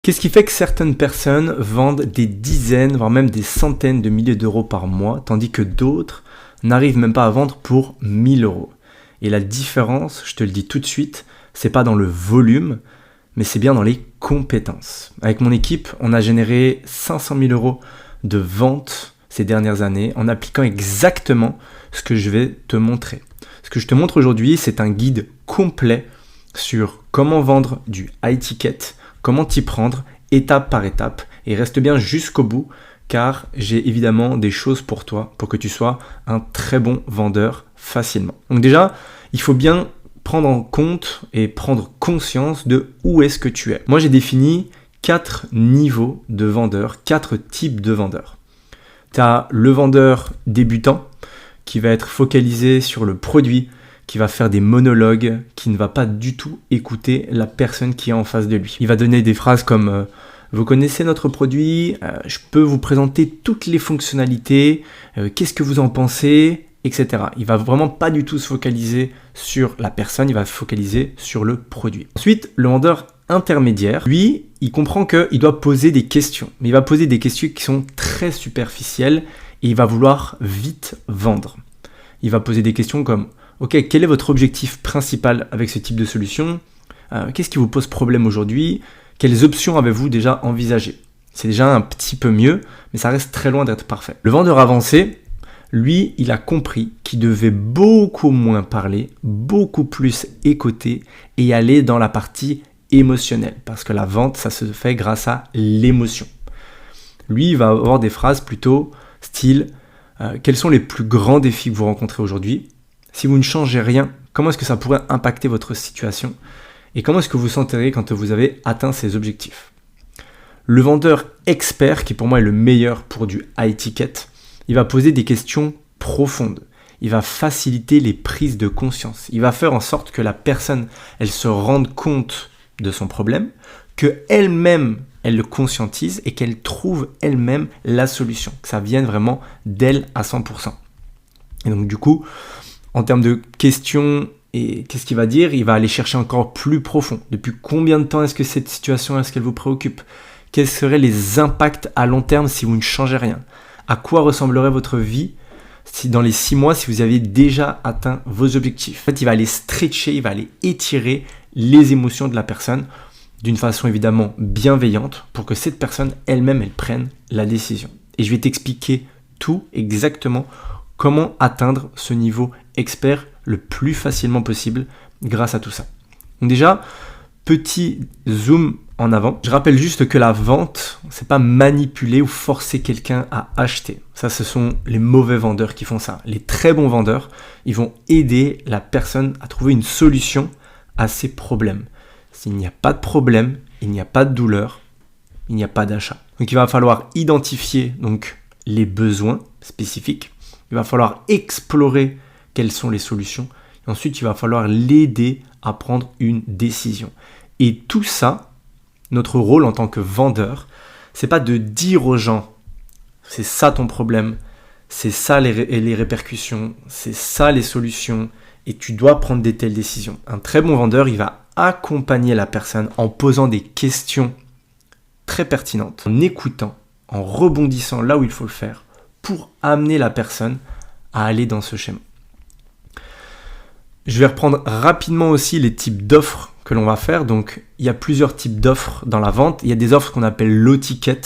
Qu'est-ce qui fait que certaines personnes vendent des dizaines, voire même des centaines de milliers d'euros par mois, tandis que d'autres n'arrivent même pas à vendre pour 1000 euros? Et la différence, je te le dis tout de suite, c'est pas dans le volume, mais c'est bien dans les compétences. Avec mon équipe, on a généré 500 000 euros de ventes ces dernières années en appliquant exactement ce que je vais te montrer. Ce que je te montre aujourd'hui, c'est un guide complet sur comment vendre du high ticket, comment t'y prendre étape par étape, et reste bien jusqu'au bout car j'ai évidemment des choses pour toi pour que tu sois un très bon vendeur facilement. Donc déjà, il faut bien prendre en compte et prendre conscience de où est-ce que tu es. Moi, j'ai défini 4 niveaux de vendeurs, 4 types de vendeurs. Tu as le vendeur débutant qui va être focalisé sur le produit, qui va faire des monologues, qui ne va pas du tout écouter la personne qui est en face de lui. Il va donner des phrases comme vous connaissez notre produit, je peux vous présenter toutes les fonctionnalités, qu'est-ce que vous en pensez, etc. Il va vraiment pas du tout se focaliser sur la personne, il va se focaliser sur le produit. Ensuite, le vendeur intermédiaire, lui, il comprend qu'il doit poser des questions, mais il va poser des questions qui sont très superficielles et il va vouloir vite vendre. Il va poser des questions comme ok, quel est votre objectif principal avec ce type de solution? Qu'est-ce qui vous pose problème aujourd'hui? Quelles options avez-vous déjà envisagées? C'est déjà un petit peu mieux, mais ça reste très loin d'être parfait. Le vendeur avancé, lui, il a compris qu'il devait beaucoup moins parler, beaucoup plus écouter et aller dans la partie émotionnelle. Parce que la vente, ça se fait grâce à l'émotion. Lui, il va avoir des phrases plutôt style quels sont les plus grands défis que vous rencontrez aujourd'hui? Si vous ne changez rien, comment est-ce que ça pourrait impacter votre situation? Et comment est-ce que vous sentirez quand vous avez atteint ces objectifs? Le vendeur expert, qui pour moi est le meilleur pour du high ticket, il va poser des questions profondes. Il va faciliter les prises de conscience. Il va faire en sorte que la personne, elle se rende compte de son problème, qu'elle-même, elle le conscientise et qu'elle trouve elle-même la solution. Que ça vienne vraiment d'elle à 100%. Et donc du coup, en termes de questions, et qu'est-ce qu'il va dire? Il va aller chercher encore plus profond. Depuis combien de temps est-ce que cette situation, est-ce qu'elle vous préoccupe? Quels seraient les impacts à long terme si vous ne changez rien? À quoi ressemblerait votre vie si dans les 6 mois, si vous aviez déjà atteint vos objectifs? En fait, il va aller stretcher, il va aller étirer les émotions de la personne d'une façon évidemment bienveillante pour que cette personne elle-même, elle prenne la décision. Et je vais t'expliquer tout exactement comment atteindre ce niveau expert le plus facilement possible grâce à tout ça. Donc déjà, petit zoom en avant. Je rappelle juste que la vente, c'est pas manipuler ou forcer quelqu'un à acheter. Ça, ce sont les mauvais vendeurs qui font ça. Les très bons vendeurs, ils vont aider la personne à trouver une solution à ses problèmes. S'il n'y a pas de problème, il n'y a pas de douleur, il n'y a pas d'achat. Donc il va falloir identifier donc les besoins spécifiques. Il va falloir explorer quelles sont les solutions. Et ensuite, il va falloir l'aider à prendre une décision. Et tout ça, notre rôle en tant que vendeur, c'est pas de dire aux gens c'est ça ton problème, c'est ça les répercussions, c'est ça les solutions et tu dois prendre des telles décisions. Un très bon vendeur, il va accompagner la personne en posant des questions très pertinentes, en écoutant, en rebondissant là où il faut le faire pour amener la personne à aller dans ce schéma. Je vais reprendre rapidement aussi les types d'offres que l'on va faire. Donc, il y a plusieurs types d'offres dans la vente. Il y a des offres qu'on appelle low ticket.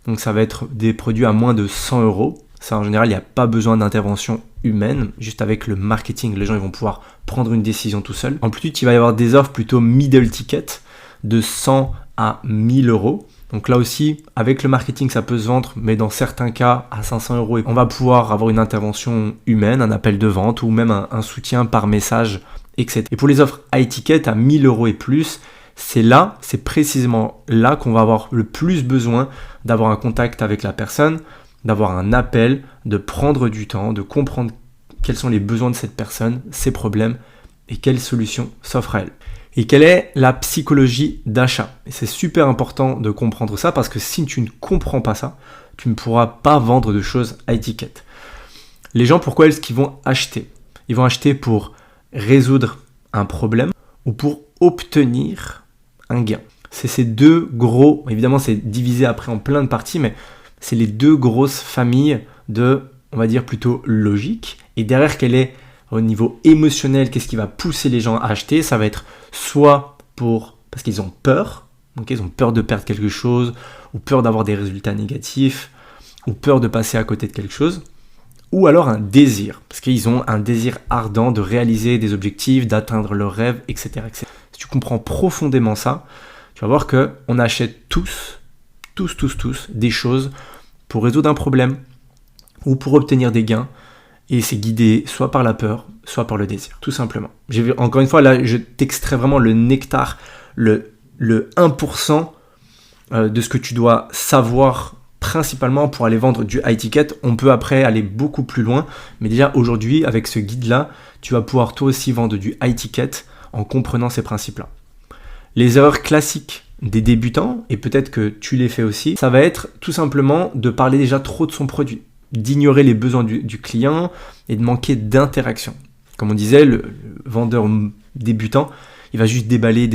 Donc, ça va être des produits à moins de 100 euros. Ça, en général, il n'y a pas besoin d'intervention humaine. Juste avec le marketing, les gens ils vont pouvoir prendre une décision tout seuls. En plus, il va y avoir des offres plutôt middle ticket de 100 à 1000 euros. Donc là aussi, avec le marketing, ça peut se vendre, mais dans certains cas, à 500 euros, on va pouvoir avoir une intervention humaine, un appel de vente ou même un soutien par message, etc. Et pour les offres high ticket à 1000 euros et plus, c'est précisément là qu'on va avoir le plus besoin d'avoir un contact avec la personne, d'avoir un appel, de prendre du temps, de comprendre quels sont les besoins de cette personne, ses problèmes et quelles solutions s'offrent à elle. Et quelle est la psychologie d'achat? Et c'est super important de comprendre ça parce que si tu ne comprends pas ça, tu ne pourras pas vendre de choses high ticket. Les gens, pourquoi est-ce qu'ils vont acheter? Ils vont acheter pour résoudre un problème ou pour obtenir un gain. C'est ces deux gros, évidemment c'est divisé après en plein de parties, mais c'est les deux grosses familles de, on va dire plutôt logique. Et derrière, quel est au niveau émotionnel, qu'est-ce qui va pousser les gens à acheter? Ça va être soit parce qu'ils ont peur, donc ils ont peur de perdre quelque chose, ou peur d'avoir des résultats négatifs, ou peur de passer à côté de quelque chose, ou alors un désir, parce qu'ils ont un désir ardent de réaliser des objectifs, d'atteindre leurs rêves, etc., etc. Si tu comprends profondément ça, tu vas voir qu'on achète tous des choses pour résoudre un problème ou pour obtenir des gains, et c'est guidé soit par la peur, soit par le désir, tout simplement. Encore une fois, là, je t'extrais vraiment le nectar, le 1% de ce que tu dois savoir principalement pour aller vendre du high ticket. On peut après aller beaucoup plus loin, mais déjà aujourd'hui, avec ce guide-là, tu vas pouvoir toi aussi vendre du high ticket en comprenant ces principes-là. Les erreurs classiques des débutants, et peut-être que tu les fais aussi, ça va être tout simplement de parler déjà trop de son produit, d'ignorer les besoins du client et de manquer d'interaction. Comme on disait, le vendeur débutant, il va juste déballer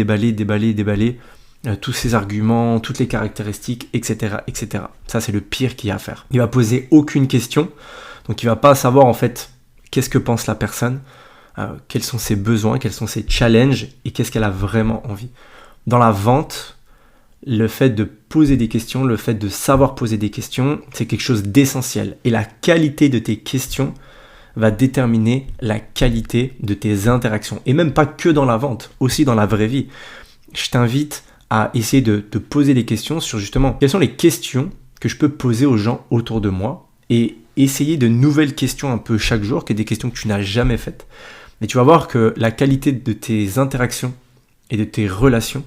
tous ses arguments, toutes les caractéristiques, etc., etc. Ça, c'est le pire qu'il y a à faire. Il va poser aucune question, donc il va pas savoir en fait qu'est-ce que pense la personne, quels sont ses besoins, quels sont ses challenges et qu'est-ce qu'elle a vraiment envie. Dans la vente, le fait de poser des questions, le fait de savoir poser des questions, c'est quelque chose d'essentiel. Et la qualité de tes questions va déterminer la qualité de tes interactions. Et même pas que dans la vente, aussi dans la vraie vie. Je t'invite à essayer de te poser des questions sur justement quelles sont les questions que je peux poser aux gens autour de moi et essayer de nouvelles questions un peu chaque jour, qui sont des questions que tu n'as jamais faites. Mais tu vas voir que la qualité de tes interactions et de tes relations,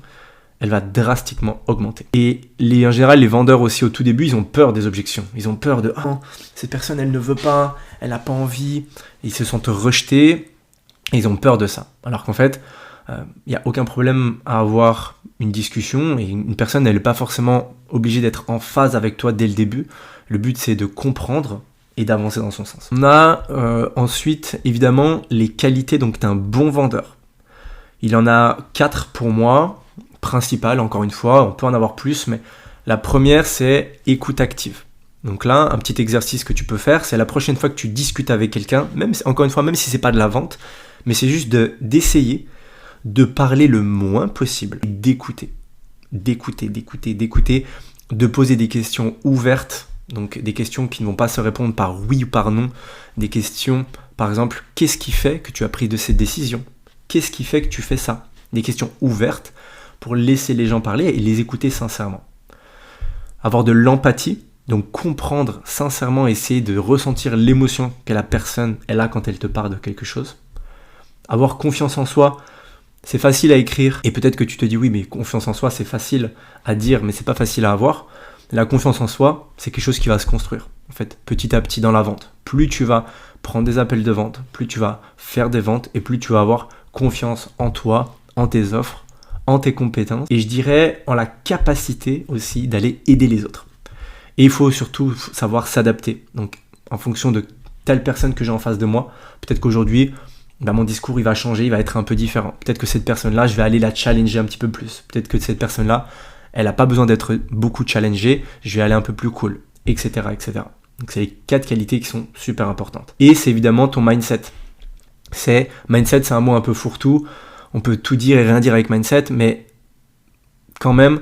elle va drastiquement augmenter. Et en général, les vendeurs aussi au tout début, ils ont peur des objections. Ils ont peur de « Oh, cette personne, elle ne veut pas, elle n'a pas envie ». Ils se sentent rejetés et ils ont peur de ça. Alors qu'en fait, il n'y a aucun problème à avoir une discussion et une personne, elle n'est pas forcément obligée d'être en phase avec toi dès le début. Le but, c'est de comprendre et d'avancer dans son sens. On a ensuite, évidemment, les qualités d'un bon vendeur. Il en a 4 pour moi, principales, encore une fois, on peut en avoir plus, mais la première, c'est écoute active. Donc là, un petit exercice que tu peux faire, c'est la prochaine fois que tu discutes avec quelqu'un, encore une fois, même si c'est pas de la vente, mais c'est juste d'essayer de parler le moins possible, d'écouter, de poser des questions ouvertes, donc des questions qui ne vont pas se répondre par oui ou par non, des questions, par exemple, qu'est-ce qui fait que tu as pris de cette décision? Qu'est-ce qui fait que tu fais ça? Des questions ouvertes pour laisser les gens parler et les écouter sincèrement. Avoir de l'empathie, donc comprendre sincèrement, essayer de ressentir l'émotion que la personne elle a quand elle te parle de quelque chose. Avoir confiance en soi, c'est facile à écrire et peut-être que tu te dis oui mais confiance en soi c'est facile à dire mais c'est pas facile à avoir. La confiance en soi, c'est quelque chose qui va se construire en fait petit à petit dans la vente. Plus tu vas prendre des appels de vente, plus tu vas faire des ventes et plus tu vas avoir confiance en toi, en tes offres, en tes compétences et je dirais en la capacité aussi d'aller aider les autres. Et il faut surtout savoir s'adapter. Donc en fonction de telle personne que j'ai en face de moi, peut-être qu'aujourd'hui, mon discours il va changer, il va être un peu différent. Peut-être que cette personne-là, je vais aller la challenger un petit peu plus. Peut-être que cette personne-là, elle n'a pas besoin d'être beaucoup challengée, je vais aller un peu plus cool, etc., etc. Donc c'est les 4 qualités qui sont super importantes. Et c'est évidemment ton mindset. Mindset, c'est un mot un peu fourre-tout. On peut tout dire et rien dire avec mindset, mais quand même,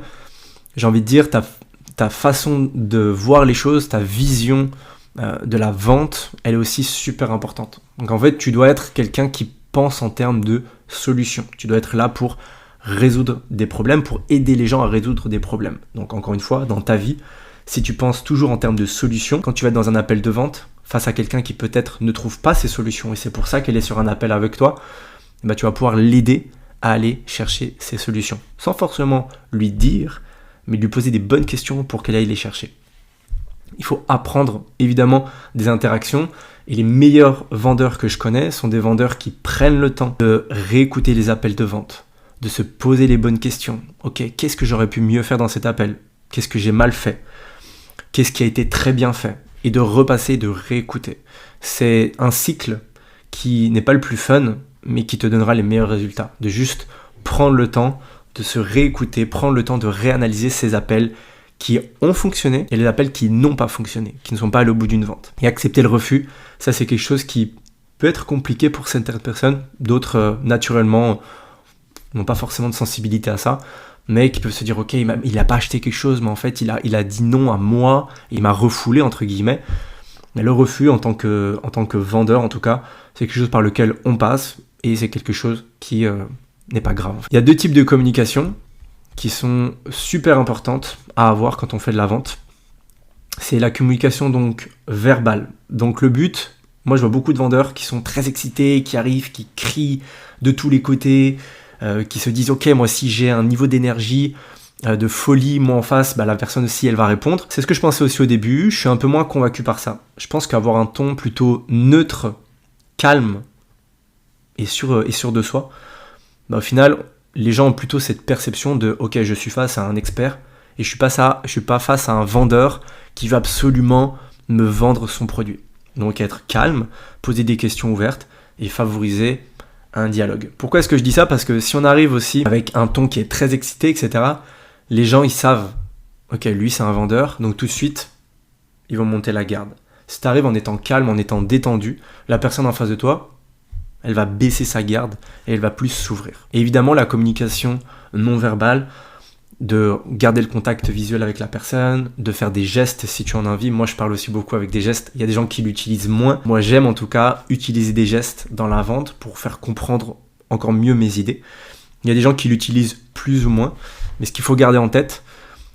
j'ai envie de dire, ta façon de voir les choses, ta vision de la vente, elle est aussi super importante. Donc en fait, tu dois être quelqu'un qui pense en termes de solutions. Tu dois être là pour résoudre des problèmes, pour aider les gens à résoudre des problèmes. Donc encore une fois, dans ta vie, si tu penses toujours en termes de solutions, quand tu vas être dans un appel de vente, face à quelqu'un qui peut-être ne trouve pas ces solutions, et c'est pour ça qu'elle est sur un appel avec toi, tu vas pouvoir l'aider à aller chercher ces solutions. Sans forcément lui dire, mais lui poser des bonnes questions pour qu'elle aille les chercher. Il faut apprendre évidemment des interactions et les meilleurs vendeurs que je connais sont des vendeurs qui prennent le temps de réécouter les appels de vente, de se poser les bonnes questions. Ok, qu'est-ce que j'aurais pu mieux faire dans cet appel? Qu'est-ce que j'ai mal fait? Qu'est-ce qui a été très bien fait? Et de repasser, de réécouter. C'est un cycle qui n'est pas le plus fun, mais qui te donnera les meilleurs résultats. De juste prendre le temps de se réécouter, prendre le temps de réanalyser ces appels qui ont fonctionné et les appels qui n'ont pas fonctionné, qui ne sont pas allés au bout d'une vente. Et accepter le refus, ça c'est quelque chose qui peut être compliqué pour certaines personnes, d'autres naturellement n'ont pas forcément de sensibilité à ça, mais qui peuvent se dire ok, il n'a pas acheté quelque chose, mais en fait il a dit non à moi, il m'a refoulé entre guillemets. Mais le refus en tant que vendeur en tout cas, c'est quelque chose par lequel on passe et c'est quelque chose qui n'est pas grave. Il y a 2 types de communication qui sont super importantes à avoir quand on fait de la vente. C'est la communication donc verbale. Donc le but, moi je vois beaucoup de vendeurs qui sont très excités, qui arrivent, qui crient de tous les côtés, qui se disent ok, moi si j'ai un niveau d'énergie de folie, moi en face, la personne aussi elle va répondre. C'est ce que je pensais aussi au début, je suis un peu moins convaincu par ça. Je pense qu'avoir un ton plutôt neutre, calme et sûr de soi, au final les gens ont plutôt cette perception de ok, je suis face à un expert et je suis pas face à un vendeur qui va absolument me vendre son produit. Donc être calme, poser des questions ouvertes et favoriser un dialogue. Pourquoi est-ce que je dis ça ? Parce que si on arrive aussi avec un ton qui est très excité, etc., les gens ils savent, ok, lui c'est un vendeur, donc tout de suite ils vont monter la garde. Si tu arrives en étant calme, en étant détendu, la personne en face de toi, elle va baisser sa garde et elle va plus s'ouvrir. Et évidemment la communication non verbale, de garder le contact visuel avec la personne, de faire des gestes si tu en as envie. Moi je parle aussi beaucoup avec des gestes, il y a des gens qui l'utilisent moins. Moi j'aime en tout cas utiliser des gestes dans la vente pour faire comprendre encore mieux mes idées. Il y a des gens qui l'utilisent plus ou moins, mais ce qu'il faut garder en tête,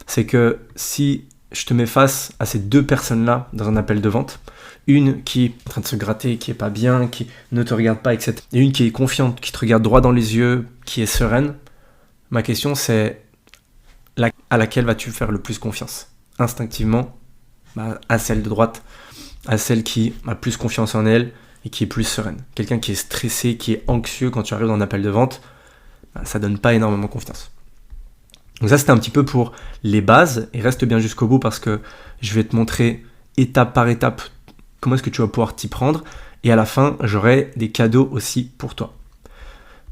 c'est que si je te mets face à ces 2 personnes-là dans un appel de vente, une qui est en train de se gratter, qui est pas bien, qui ne te regarde pas, etc., et une qui est confiante, qui te regarde droit dans les yeux, qui est sereine, ma question c'est à laquelle vas-tu faire le plus confiance ? Instinctivement, à celle de droite, à celle qui a plus confiance en elle et qui est plus sereine. Quelqu'un qui est stressé, qui est anxieux quand tu arrives dans un appel de vente, ça donne pas énormément confiance. Donc ça c'était un petit peu pour les bases, et reste bien jusqu'au bout parce que je vais te montrer étape par étape comment est-ce que tu vas pouvoir t'y prendre, et à la fin j'aurai des cadeaux aussi pour toi.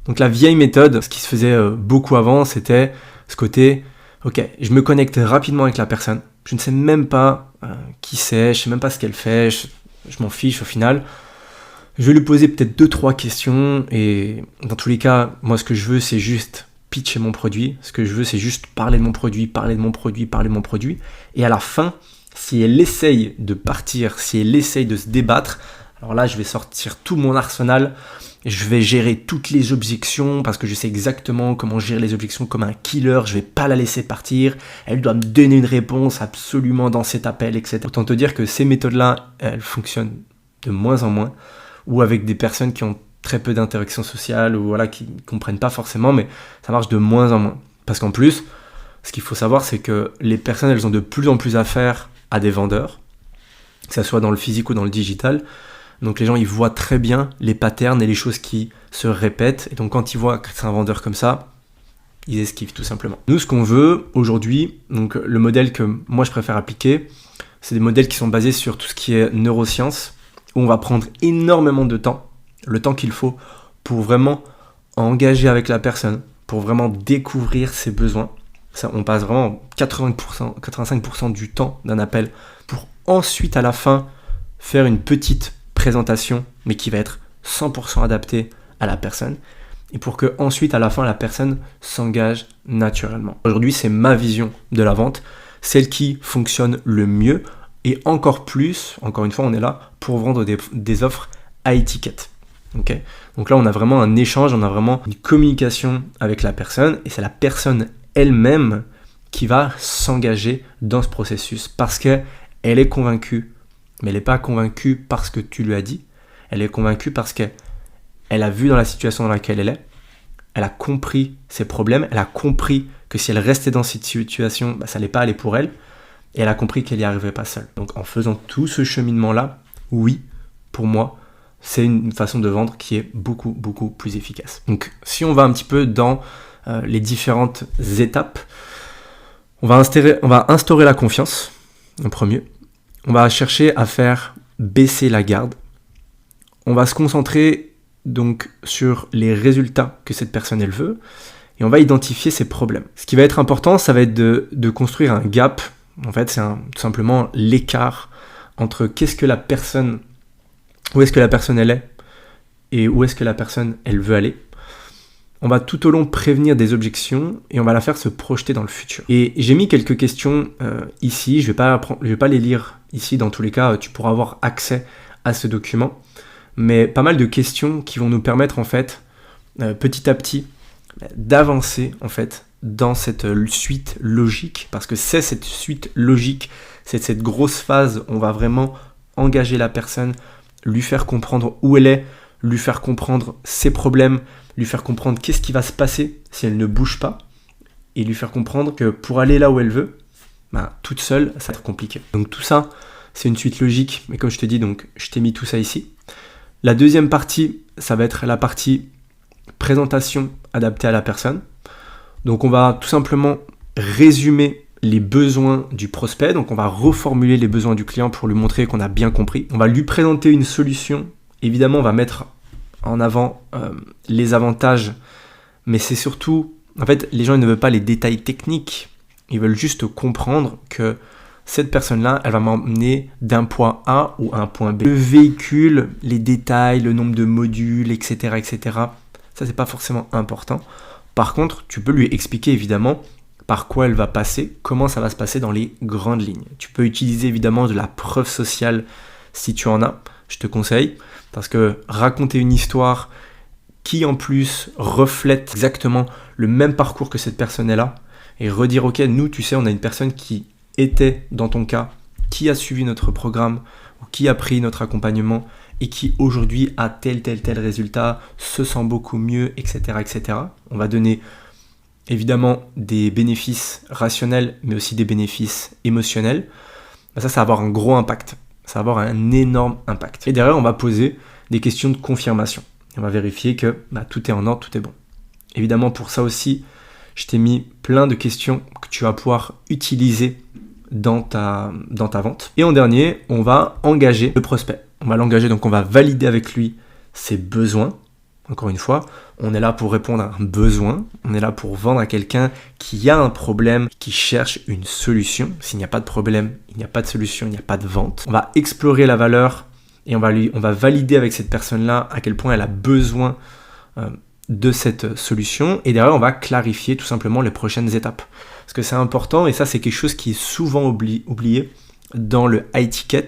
Donc la vieille méthode, ce qui se faisait beaucoup avant, c'était ce côté ok, je me connecte rapidement avec la personne, je ne sais même pas qui c'est, je ne sais même pas ce qu'elle fait, je m'en fiche au final. Je vais lui poser peut-être 2-3 questions et dans tous les cas, moi ce que je veux c'est juste pitcher mon produit, ce que je veux c'est juste parler de mon produit et à la fin, si elle essaye de partir, si elle essaye de se débattre, alors là je vais sortir tout mon arsenal. Je vais gérer toutes les objections parce que je sais exactement comment gérer les objections comme un killer. Je vais pas la laisser partir. Elle doit me donner une réponse absolument dans cet appel, etc. Autant te dire que ces méthodes-là, elles fonctionnent de moins en moins, ou avec des personnes qui ont très peu d'interaction sociale ou voilà, qui ne comprennent pas forcément, mais ça marche de moins en moins. Parce qu'en plus, ce qu'il faut savoir, c'est que les personnes, elles ont de plus en plus affaire à des vendeurs, que ce soit dans le physique ou dans le digital. Donc les gens ils voient très bien les patterns et les choses qui se répètent, et donc quand ils voient que c'est un vendeur comme ça, ils esquivent tout simplement. Nous ce qu'on veut aujourd'hui, donc le modèle que moi je préfère appliquer, c'est des modèles qui sont basés sur tout ce qui est neurosciences, où on va prendre énormément de temps, le temps qu'il faut pour vraiment engager avec la personne, pour vraiment découvrir ses besoins. Ça, on passe vraiment 85% du temps d'un appel pour ensuite à la fin faire une petite présentation, mais qui va être 100% adaptée à la personne, et pour que ensuite à la fin la personne s'engage naturellement. Aujourd'hui c'est ma vision de la vente, celle qui fonctionne le mieux, et encore plus, encore une fois on est là pour vendre des offres à étiquette. Okay. Donc là on a vraiment un échange, on a vraiment une communication avec la personne, et c'est la personne elle-même qui va s'engager dans ce processus parce qu'elle est convaincue. Mais elle n'est pas convaincue parce que tu lui as dit, elle est convaincue parce qu'elle a vu dans la situation dans laquelle elle a compris ses problèmes, elle a compris que si elle restait dans cette situation, ça n'allait pas aller pour elle, et elle a compris qu'elle n'y arriverait pas seule. Donc en faisant tout ce cheminement-là, oui, pour moi, c'est une façon de vendre qui est beaucoup, beaucoup plus efficace. Donc si on va un petit peu dans les différentes étapes, on va instaurer la confiance en premier. On va chercher à faire baisser la garde. On va se concentrer donc sur les résultats que cette personne elle veut. et on va identifier ses problèmes. Ce qui va être important, ça va être de construire un gap. En fait, c'est tout simplement l'écart entre où est-ce que la personne elle est et où est-ce que la personne elle veut aller. On va tout au long prévenir des objections et on va la faire se projeter dans le futur. Et j'ai mis quelques questions ici, je vais pas les lire ici, dans tous les cas, tu pourras avoir accès à ce document, mais pas mal de questions qui vont nous permettre en fait, petit à petit, d'avancer en fait dans cette suite logique, parce que c'est cette suite logique, c'est cette grosse phase où on va vraiment engager la personne, lui faire comprendre où elle est, lui faire comprendre ses problèmes, lui faire comprendre qu'est-ce qui va se passer si elle ne bouge pas, et lui faire comprendre que pour aller là où elle veut, toute seule, ça va être compliqué. Donc tout ça, c'est une suite logique, mais comme je te dis, donc je t'ai mis tout ça ici. La deuxième partie, ça va être la partie présentation adaptée à la personne. Donc on va tout simplement résumer les besoins du prospect, donc on va reformuler les besoins du client pour lui montrer qu'on a bien compris. On va lui présenter une solution. Évidemment, on va mettre en avant les avantages, mais c'est surtout, en fait, les gens ils ne veulent pas les détails techniques, ils veulent juste comprendre que cette personne-là, elle va m'emmener d'un point A ou à un point B. Le véhicule, les détails, le nombre de modules, etc., ça c'est pas forcément important. Par contre, tu peux lui expliquer évidemment par quoi elle va passer, comment ça va se passer dans les grandes lignes. Tu peux utiliser évidemment de la preuve sociale si tu en as, je te conseille, parce que raconter une histoire qui en plus reflète exactement le même parcours que cette personne-là, et redire ok, nous tu sais, on a une personne qui était dans ton cas, qui a suivi notre programme, ou qui a pris notre accompagnement, et qui aujourd'hui a tel résultat, se sent beaucoup mieux, etc. On va donner évidemment des bénéfices rationnels, mais aussi des bénéfices émotionnels. Ça va avoir un gros impact. Ça va avoir un énorme impact. Et derrière, on va poser des questions de confirmation. On va vérifier que tout est en ordre, tout est bon. Évidemment, pour ça aussi, je t'ai mis plein de questions que tu vas pouvoir utiliser dans ta vente. Et en dernier, on va engager le prospect. On va l'engager, donc on va valider avec lui ses besoins. Encore une fois, on est là pour répondre à un besoin. On est là pour vendre à quelqu'un qui a un problème, qui cherche une solution. S'il n'y a pas de problème, il n'y a pas de solution, il n'y a pas de vente. On va explorer la valeur et on va valider avec cette personne-là à quel point elle a besoin de cette solution. Et derrière, on va clarifier tout simplement les prochaines étapes. Parce que c'est important, et ça, c'est quelque chose qui est souvent oublié dans le high ticket.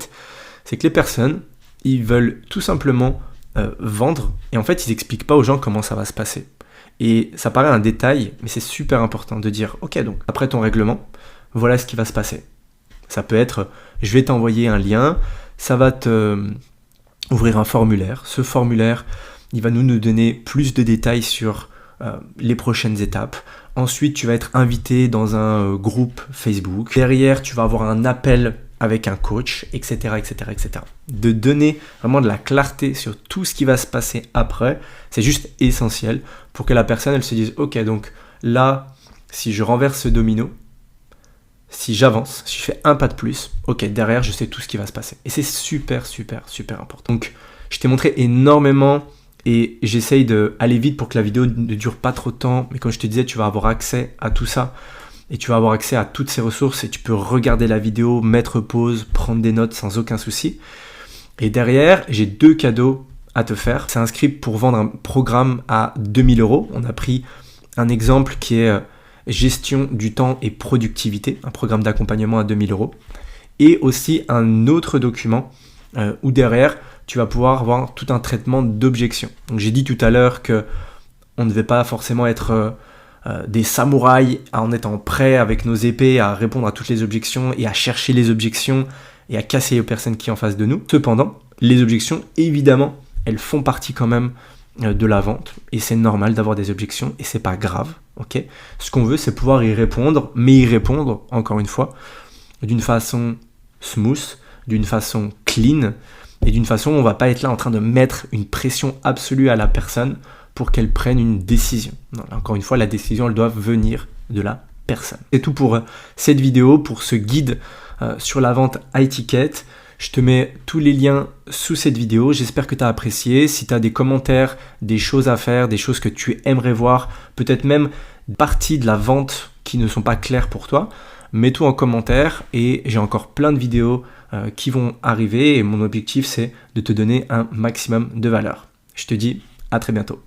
C'est que les personnes, ils veulent tout simplement vendre, et en fait, ils n'expliquent pas aux gens comment ça va se passer. Et ça paraît un détail, mais c'est super important de dire, ok, donc après ton règlement, voilà ce qui va se passer. Ça peut être, je vais t'envoyer un lien, ça va te ouvrir un formulaire. Ce formulaire, il va nous donner plus de détails sur les prochaines étapes. Ensuite, tu vas être invité dans un groupe Facebook. Derrière, tu vas avoir un appel avec un coach, etc. De donner vraiment de la clarté sur tout ce qui va se passer après, c'est juste essentiel pour que la personne, elle se dise, ok, donc là, si je renverse ce domino, si j'avance, si je fais un pas de plus, ok, derrière, je sais tout ce qui va se passer. Et c'est super important. Donc, je t'ai montré énormément et j'essaye d'aller vite pour que la vidéo ne dure pas trop de temps. Mais comme je te disais, tu vas avoir accès à tout ça. Et tu vas avoir accès à toutes ces ressources et tu peux regarder la vidéo, mettre pause, prendre des notes sans aucun souci. Et derrière, j'ai 2 cadeaux à te faire. C'est un script pour vendre un programme à 2000 €. On a pris un exemple qui est gestion du temps et productivité, un programme d'accompagnement à 2000 €. Et aussi un autre document où derrière, tu vas pouvoir avoir tout un traitement d'objections. Donc j'ai dit tout à l'heure qu'on ne devait pas forcément être des samouraïs en étant prêts avec nos épées à répondre à toutes les objections et à chercher les objections et à casser les personnes qui sont en face de nous. Cependant, les objections, évidemment, elles font partie quand même de la vente et c'est normal d'avoir des objections et c'est pas grave, ok ? Ce qu'on veut, c'est pouvoir y répondre, mais y répondre, encore une fois, d'une façon smooth, d'une façon clean et d'une façon où on va pas être là en train de mettre une pression absolue à la personne pour qu'elle prenne une décision. Non, encore une fois, la décision, elle doit venir de la personne. C'est tout pour cette vidéo, pour ce guide sur la vente high ticket. Je te mets tous les liens sous cette vidéo. J'espère que tu as apprécié. Si tu as des commentaires, des choses à faire, des choses que tu aimerais voir, peut-être même parties de la vente qui ne sont pas claires pour toi, mets tout en commentaire et j'ai encore plein de vidéos qui vont arriver et mon objectif c'est de te donner un maximum de valeur. Je te dis à très bientôt.